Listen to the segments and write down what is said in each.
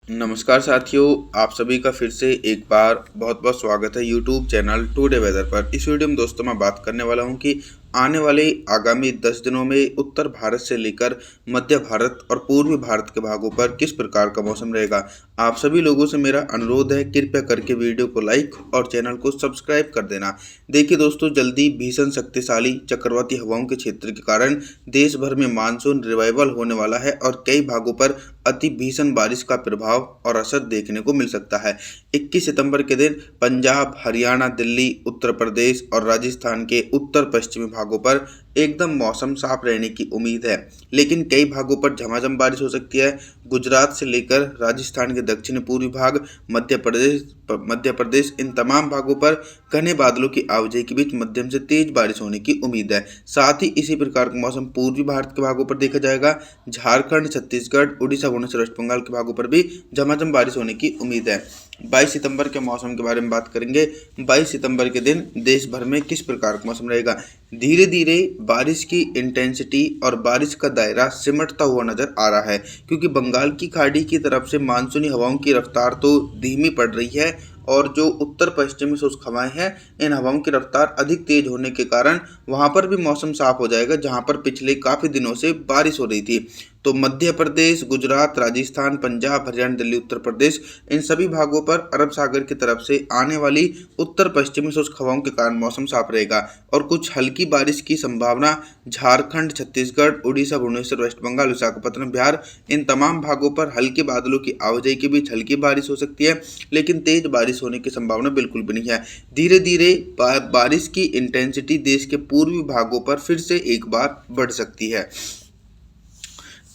नमस्कार साथियों, आप सभी का फिर से एक बार बहुत बहुत स्वागत है यूट्यूब चैनल टुडे वेदर पर। इस वीडियो में दोस्तों मैं बात करने वाला हूं कि आने वाले आगामी 10 दिनों में उत्तर भारत से लेकर मध्य भारत और पूर्वी भारत के भागों पर किस प्रकार का मौसम रहेगा। आप सभी लोगों से मेरा अनुरोध है, कृपया करके वीडियो को लाइक और चैनल को सब्सक्राइब कर देना। देखिए दोस्तों, जल्दी भीषण शक्तिशाली चक्रवाती हवाओं के क्षेत्र के कारण देश भर में मानसून रिवाइवल होने वाला है और कई भागों पर अति भीषण बारिश का प्रभाव और असर देखने को मिल सकता है। 21 सितंबर के दिन पंजाब, हरियाणा, दिल्ली, उत्तर प्रदेश और राजस्थान के उत्तर पश्चिमी भागों पर एकदम मौसम साफ रहने की उम्मीद है, लेकिन कई भागों पर झमाझम बारिश हो सकती है। गुजरात से लेकर राजस्थान के दक्षिण पूर्वी भाग, मध्य प्रदेश इन तमाम भागों पर घने बादलों की आवाजाही के बीच मध्यम से तेज बारिश होने की उम्मीद है। साथ ही इसी प्रकार का मौसम पूर्वी भारत के भागों पर देखा जाएगा। झारखंड, छत्तीसगढ़, उड़ीसा, भुवनेश्वर, वेस्ट बंगाल के भागों पर भी झमाझम बारिश होने की उम्मीद है। 22 सितंबर के मौसम के बारे में बात करेंगे। 22 सितंबर के दिन देश भर में किस प्रकार का मौसम रहेगा। धीरे धीरे बारिश की इंटेंसिटी और बारिश का दायरा सिमटता हुआ नजर आ रहा है, क्योंकि बंगाल की खाड़ी की तरफ से मानसूनी हवाओं की रफ्तार तो धीमी पड़ रही है और जो उत्तर पश्चिमी शुष्क हवाएं हैं, इन हवाओं की रफ्तार अधिक तेज होने के कारण वहां पर भी मौसम साफ हो जाएगा, जहां पर पिछले काफी दिनों से बारिश हो रही थी। तो मध्य प्रदेश, गुजरात, राजस्थान, पंजाब, हरियाणा, दिल्ली, उत्तर प्रदेश इन सभी भागों पर अरब सागर की तरफ से आने वाली उत्तर पश्चिमी शुष्क हवाओं के कारण मौसम साफ रहेगा और कुछ हल्की बारिश की संभावना झारखंड, छत्तीसगढ़, उड़ीसा, भुवनेश्वर, वेस्ट बंगाल, विशाखापट्टनम, बिहार इन तमाम भागों पर हल्के बादलों की आवाजाही के बीच हल्की बारिश हो सकती है, लेकिन तेज बारिश होने की संभावना बिल्कुल भी नहीं है। धीरे धीरे बारिश की इंटेंसिटी देश के पूर्वी भागों पर फिर से एक बार बढ़ सकती है।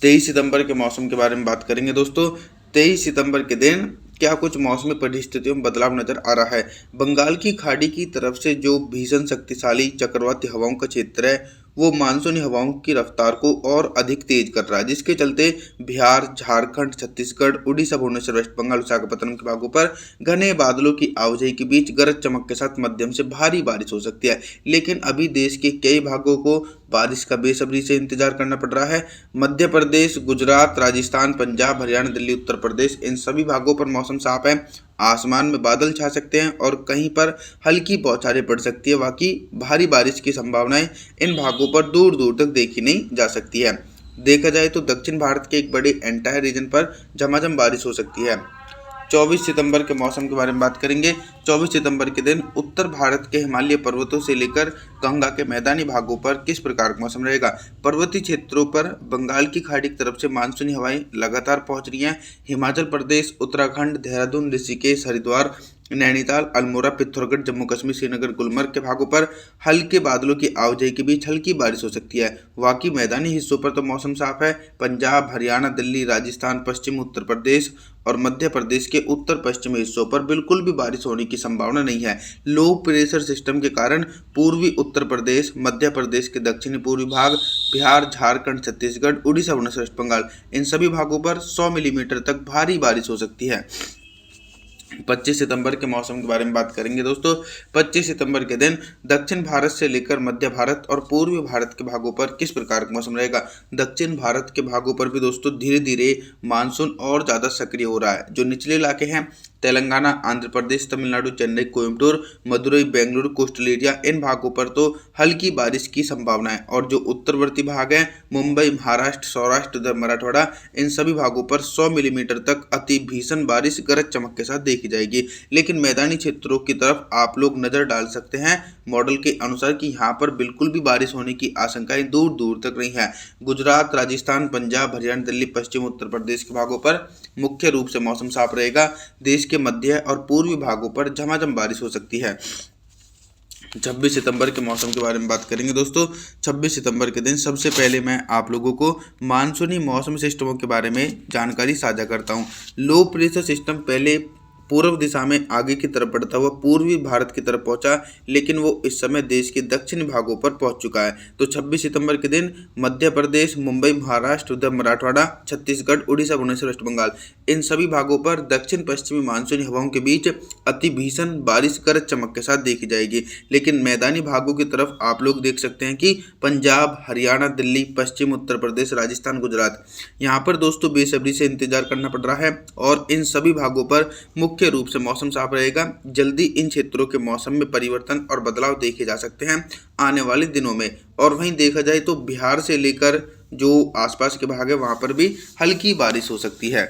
23 सितंबर के मौसम के बारे में बात करेंगे दोस्तों। 23 सितंबर के दिन क्या कुछ मौसमी परिस्थितियों में बदलाव नजर आ रहा है। बंगाल की खाड़ी की तरफ से जो भीषण शक्तिशाली चक्रवाती हवाओं का क्षेत्र है, वो मानसूनी हवाओं की रफ्तार को और अधिक तेज कर रहा है, जिसके चलते बिहार, झारखंड, छत्तीसगढ़, उड़ीसा, भुवनेश्वर, वेस्ट बंगाल, विशाखापट्टनम के भागों पर घने बादलों की आवाजाही के बीच गरज चमक के साथ मध्यम से भारी बारिश हो सकती है। लेकिन अभी देश के कई भागों को बारिश का बेसब्री से इंतजार करना पड़ रहा है। मध्य प्रदेश, गुजरात, राजस्थान, पंजाब, हरियाणा, दिल्ली, उत्तर प्रदेश इन सभी भागों पर मौसम साफ है। आसमान में बादल छा सकते हैं और कहीं पर हल्की बौछारें पड़ सकती है। बाकी भारी बारिश की संभावनाएं इन भागों पर दूर दूर तक देखी नहीं जा सकती है। देखा जाए तो दक्षिण भारत के एक बड़े एंटायर रीजन पर झमाझम बारिश हो सकती है। 24 सितंबर के मौसम के बारे में बात करेंगे। 24 सितंबर के दिन उत्तर भारत के हिमालय पर्वतों से लेकर गंगा के मैदानी भागों पर किस प्रकार का मौसम रहेगा। पर्वतीय क्षेत्रों पर बंगाल की खाड़ी की तरफ से मानसूनी हवाएं लगातार पहुंच रही हैं। हिमाचल प्रदेश, उत्तराखंड, देहरादून, ऋषिकेश, हरिद्वार, नैनीताल, अल्मोड़ा, पिथौरागढ़, जम्मू कश्मीर, श्रीनगर, गुलमर्ग के भागों पर हल्के बादलों की आवाजाही के बीच हल्की बारिश हो सकती है। बाकी मैदानी हिस्सों पर तो मौसम साफ है। पंजाब, हरियाणा, दिल्ली, राजस्थान, पश्चिम उत्तर प्रदेश और मध्य प्रदेश के उत्तर पश्चिमी हिस्सों पर बिल्कुल भी बारिश होने की संभावना नहीं है। लो प्रेशर सिस्टम के कारण पूर्वी उत्तर प्रदेश, मध्य प्रदेश के दक्षिणी पूर्वी भाग, बिहार, झारखंड, छत्तीसगढ़, उड़ीसा, भुवनेश्वर, वेस्ट बंगाल इन सभी भागों पर 100 मिलीमीटर तक भारी बारिश हो सकती है। 25 सितंबर के मौसम के बारे में बात करेंगे दोस्तों। 25 सितंबर के दिन दक्षिण भारत से लेकर मध्य भारत और पूर्वी भारत के भागों पर किस प्रकार का मौसम रहेगा। दक्षिण भारत के भागों पर भी दोस्तों धीरे धीरे मानसून और ज़्यादा सक्रिय हो रहा है। जो निचले इलाके हैं, तेलंगाना, आंध्र प्रदेश, तमिलनाडु, चेन्नई, कोयम्बटूर, मदुरई, बेंगलुरु, कोस्टल एरिया इन भागों पर तो हल्की बारिश की संभावना है और जो उत्तरवर्ती भाग हैं, मुंबई, महाराष्ट्र, सौराष्ट्र, मराठवाड़ा इन सभी भागों पर 100 मिलीमीटर तक अति भीषण बारिश गरज चमक के साथ देखी जाएगी। लेकिन मैदानी क्षेत्रों की तरफ आप लोग नजर डाल सकते हैं मॉडल के अनुसार कि यहाँ पर बिल्कुल भी बारिश होने की आशंकाएं दूर दूर तक नहीं है। गुजरात, राजस्थान, पंजाब, हरियाणा, दिल्ली, पश्चिम उत्तर प्रदेश के भागों पर मुख्य रूप से मौसम साफ रहेगा। देश के मध्य और पूर्वी भागों पर झमाझम बारिश हो सकती है। 26 सितंबर के मौसम के बारे में बात करेंगे दोस्तों। 26 सितंबर के दिन सबसे पहले मैं आप लोगों को मानसूनी मौसम सिस्टमों के बारे में जानकारी साझा करता हूं। लो प्रेशर सिस्टम पहले पूर्व दिशा में आगे की तरफ बढ़ता हुआ पूर्वी भारत की तरफ पहुंचा, लेकिन वो इस समय देश के दक्षिणी भागों पर पहुंच चुका है। तो 26 सितंबर के दिन मध्य प्रदेश, मुंबई, महाराष्ट्र, उधर मराठवाड़ा, छत्तीसगढ़, उड़ीसा, भुवनेश्वर, वेस्ट बंगाल, इन सभी भागों पर दक्षिण पश्चिमी मानसूनी हवाओं के बीच अति भीषण बारिश गरज चमक के साथ देखी जाएगी। लेकिन मैदानी भागों की तरफ आप लोग देख सकते हैं कि पंजाब, हरियाणा, दिल्ली, पश्चिम उत्तर प्रदेश, राजस्थान, गुजरात, यहाँ पर दोस्तों बेसब्री से इंतजार करना पड़ रहा है और इन सभी भागों पर मुख्य रूप से मौसम साफ रहेगा। जल्दी इन क्षेत्रों के मौसम में परिवर्तन और बदलाव देखे जा सकते हैं आने वाले दिनों में। और वहीं देखा जाए तो बिहार से लेकर जो आसपास के भाग है वहां पर भी हल्की बारिश हो सकती है।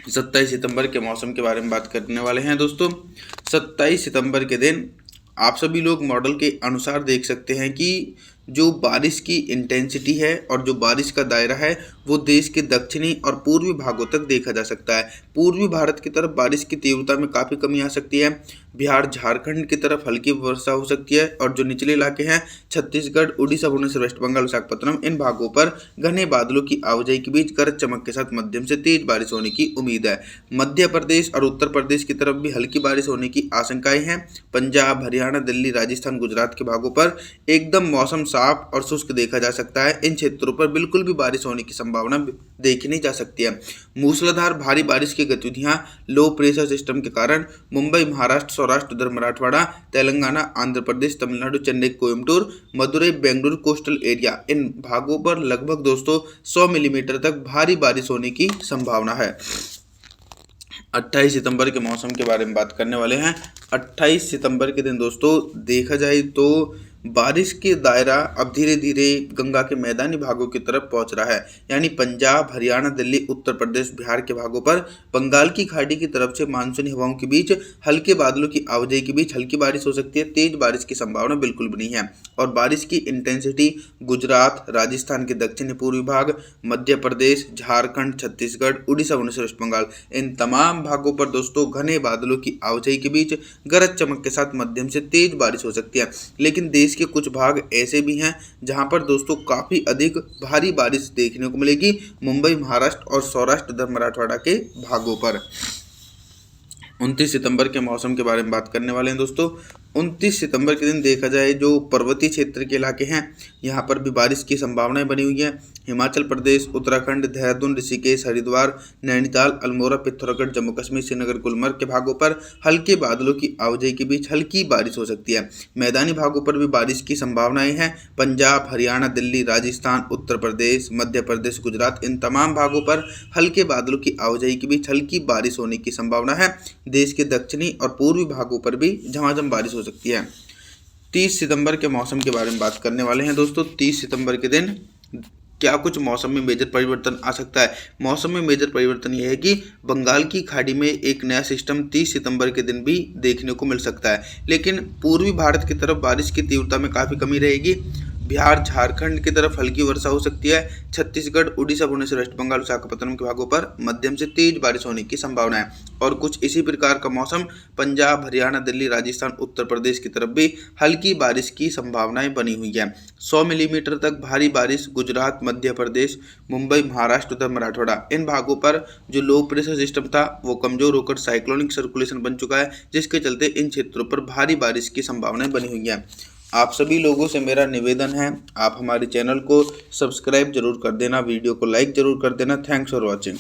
27 सितंबर के मौसम के बारे में बात करने वाले हैं दोस्तों। 27 सितंबर के दिन आप सभी लोग मॉडल के अनुसार देख सकते हैं कि जो बारिश की इंटेंसिटी है और जो बारिश का दायरा है वो देश के दक्षिणी और पूर्वी भागों तक देखा जा सकता है। पूर्वी भारत की तरफ बारिश की तीव्रता में काफ़ी कमी आ सकती है। बिहार, झारखंड की तरफ हल्की वर्षा हो सकती है और जो निचले इलाके हैं छत्तीसगढ़, उड़ीसा, भुवनेश्वर, वेस्ट बंगाल, विशाखापत्तनम, इन भागों पर घने बादलों की आवाजाही के बीच गरज चमक के साथ मध्यम से तेज बारिश होने की उम्मीद है। मध्य प्रदेश और उत्तर प्रदेश की तरफ भी हल्की बारिश होने की आशंकाएं हैं। पंजाब, हरियाणा, दिल्ली, राजस्थान, गुजरात के भागों पर एकदम मौसम साफ और शुष्क देखा जा सकता है। इन क्षेत्रों पर बिल्कुल भी बारिश होने की संभावना देखी नहीं जा सकती है। मूसलाधार भारी बारिश की गतिविधियां लो प्रेशर सिस्टम के कारण मुंबई, महाराष्ट्र, सौराष्ट्र, उधर मराठवाड़ा, तेलंगाना, आंध्र प्रदेश, तमिलनाडु, चेन्नई, कोयम्बटूर, मदुरई, बेंगलुरु, कोस्टल एरिया, इन भागों पर लगभग दोस्तों 100 मिलीमीटर तक भारी बारिश होने की संभावना है। 28 सितंबर के मौसम के बारे में बात करने वाले हैं। 28 सितंबर के दिन दोस्तों देखा जाए तो बारिश के दायरा अब धीरे धीरे गंगा के मैदानी भागों की तरफ पहुंच रहा है। यानी पंजाब, हरियाणा, दिल्ली, उत्तर प्रदेश, बिहार के भागों पर बंगाल की खाड़ी की तरफ से मानसूनी हवाओं के बीच हल्के बादलों की आवाजाही के बीच हल्की बारिश हो सकती है। तेज बारिश की संभावना बिल्कुल भी नहीं है और बारिश की इंटेंसिटी गुजरात, राजस्थान के दक्षिणी पूर्वी भाग, मध्य प्रदेश, झारखंड, छत्तीसगढ़, उड़ीसा, भुवनेश्वर, वेस्ट बंगाल, इन तमाम भागों पर दोस्तों घने बादलों की आवाजाही के बीच गरज चमक के साथ मध्यम से तेज बारिश हो सकती है। लेकिन देश के कुछ भाग ऐसे भी हैं जहां पर दोस्तों काफी अधिक भारी बारिश देखने को मिलेगी। मुंबई, महाराष्ट्र और सौराष्ट्र, उधर मराठवाड़ा के भागों पर। 29 सितंबर के मौसम के बारे में बात करने वाले हैं दोस्तों। 29 सितंबर के दिन देखा जाए जो पर्वतीय क्षेत्र के इलाके हैं यहाँ पर भी बारिश की संभावनाएं बनी हुई हैं। हिमाचल प्रदेश, उत्तराखंड, देहरादून, ऋषिकेश, हरिद्वार, नैनीताल, अल्मोड़ा, पिथौरागढ़, जम्मू कश्मीर, श्रीनगर, गुलमर्ग के भागों पर हल्के बादलों की आवाजाही के बीच हल्की बारिश हो सकती है। मैदानी भागों पर भी बारिश की संभावनाएं हैं। पंजाब, हरियाणा, दिल्ली, राजस्थान, उत्तर प्रदेश, मध्य प्रदेश, गुजरात, इन तमाम भागों पर हल्के बादलों की आवाजाही के बीच हल्की बारिश होने की संभावना है। देश के दक्षिणी और पूर्वी भागों पर भी झमाझम बारिश हो सकती है। 30 सितंबर के मौसम के बारे में बात करने वाले हैं दोस्तों। 30 सितंबर के दिन क्या कुछ मौसम में मेजर परिवर्तन आ सकता है। मौसम में मेजर परिवर्तन यह है कि बंगाल की खाड़ी में एक नया सिस्टम 30 सितंबर के दिन भी देखने को मिल सकता है। लेकिन पूर्वी भारत की तरफ बारिश की तीव्रता में काफ़ी कमी रहेगी। बिहार, झारखंड की तरफ हल्की वर्षा हो सकती है। छत्तीसगढ़, उड़ीसा, भुवनेश्वर, वेस्ट बंगाल, विशाखापत्तनम के भागों पर मध्यम से तेज बारिश होने की संभावना है। और कुछ इसी प्रकार का मौसम पंजाब, हरियाणा, दिल्ली, राजस्थान, उत्तर प्रदेश की तरफ भी हल्की बारिश की संभावनाएं बनी हुई है। 100 मिलीमीटर तक भारी बारिश गुजरात, मध्य प्रदेश, मुंबई, महाराष्ट्र, उधर मराठवाड़ा, इन भागों पर जो लो प्रेशर सिस्टम था वो कमजोर होकर साइक्लोनिक सर्कुलेशन बन चुका है, जिसके चलते इन क्षेत्रों पर भारी बारिश की संभावनाएं बनी हुई है। आप सभी लोगों से मेरा निवेदन है, आप हमारे चैनल को सब्सक्राइब जरूर कर देना, वीडियो को लाइक जरूर कर देना। Thanks for watching.